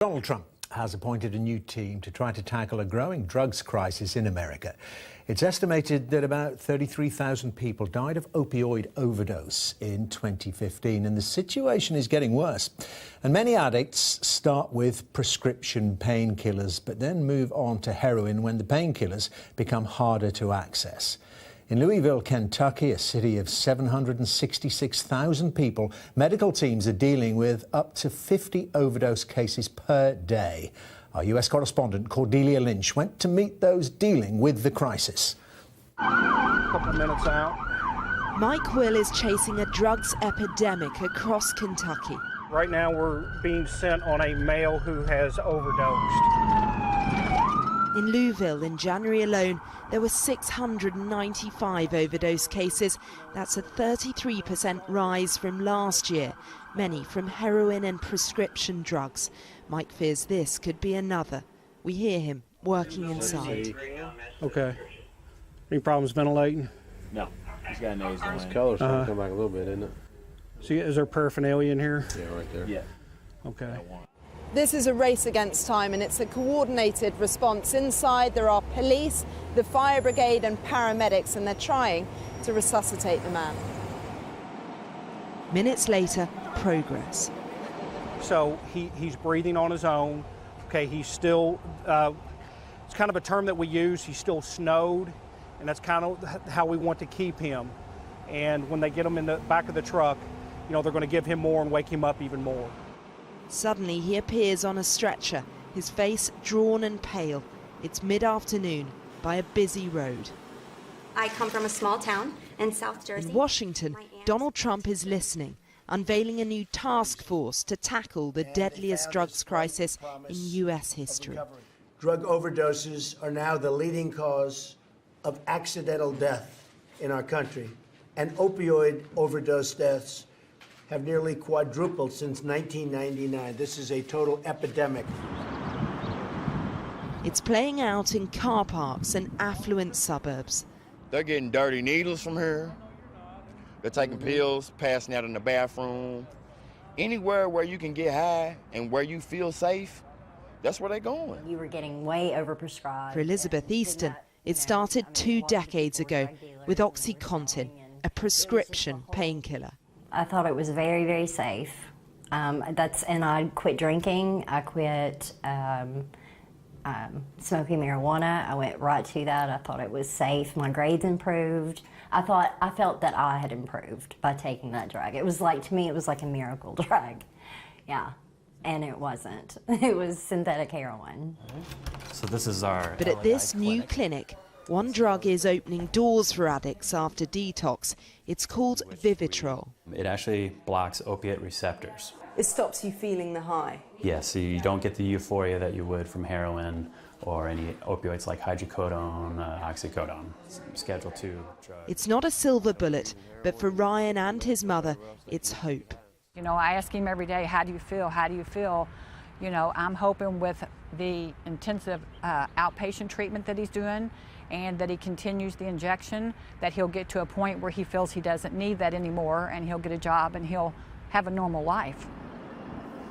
Donald Trump has appointed a new team to try to tackle a growing drugs crisis in America. It's estimated that about 33,000 people died of opioid overdose in 2015, and the situation is getting worse. And many addicts start with prescription painkillers, but then move on to heroin when the painkillers become harder to access. In Louisville, Kentucky, a city of 766,000 people, medical teams are dealing with up to 50 overdose cases per day. Our US correspondent Cordelia Lynch went to meet those dealing with the crisis. A couple minutes out. Mike Will is chasing a drugs epidemic across Kentucky. Right now we're being sent on a male who has overdosed. In Louisville, in January alone, there were 695 overdose cases. That's a 33% rise from last year, many from heroin and prescription drugs. Mike fears this could be another. We hear him working inside. Okay. Any problems ventilating? No. He's got a nose going. His color's starting to come back a little bit, isn't it? See, is there paraphernalia in here? Yeah, right there. Yeah. Okay. This is a race against time, and it's a coordinated response. Inside there are police, the fire brigade and paramedics, and they're trying to resuscitate the man. Minutes later, progress. So he's breathing on his own. Okay, he's still, it's kind of a term that we use, he's still snowed, and that's kind of how we want to keep him. And when they get him in the back of the truck, you know, they're going to give him more and wake him up even more. Suddenly he appears on a stretcher, his face drawn and pale. It's mid-afternoon by a busy road. I come from a small town in South Jersey. In Washington, Donald Trump is listening, unveiling a new task force to tackle the deadliest drugs crisis in U.S. history. Drug overdoses are now the leading cause of accidental death in our country, and opioid overdose deaths have nearly quadrupled since 1999. This is a total epidemic. It's playing out in car parks and affluent suburbs. They're getting dirty needles from here. They're taking pills, passing out in the bathroom. Anywhere where you can get high and where you feel safe, that's where they're going. You were getting way overprescribed. For Elizabeth Easton, it started 2 decades ago with OxyContin, a prescription painkiller. I thought it was very, very safe. And I quit drinking. I quit smoking marijuana. I went right to that. I thought it was safe. My grades improved. I felt that I had improved by taking that drug. It was like, to me, it was like a miracle drug. Yeah. And it wasn't. It was synthetic heroin. So this is our But at this new clinic, one drug is opening doors for addicts after detox. It's called Vivitrol. It actually blocks opiate receptors. It stops you feeling the high. Yes, so you don't get the euphoria that you would from heroin or any opioids like hydrocodone, oxycodone, Schedule II drugs. It's not a silver bullet, but for Ryan and his mother, it's hope. You know, I ask him every day, how do you feel? How do you feel? You know, I'm hoping with the intensive outpatient treatment that he's doing and that he continues the injection, that he'll get to a point where he feels he doesn't need that anymore and he'll get a job and he'll have a normal life.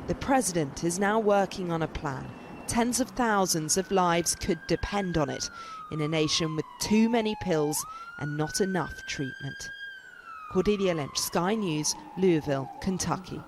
The president is now working on a plan. Tens of thousands of lives could depend on it in a nation with too many pills and not enough treatment. Cordelia Lynch, Sky News, Louisville, Kentucky.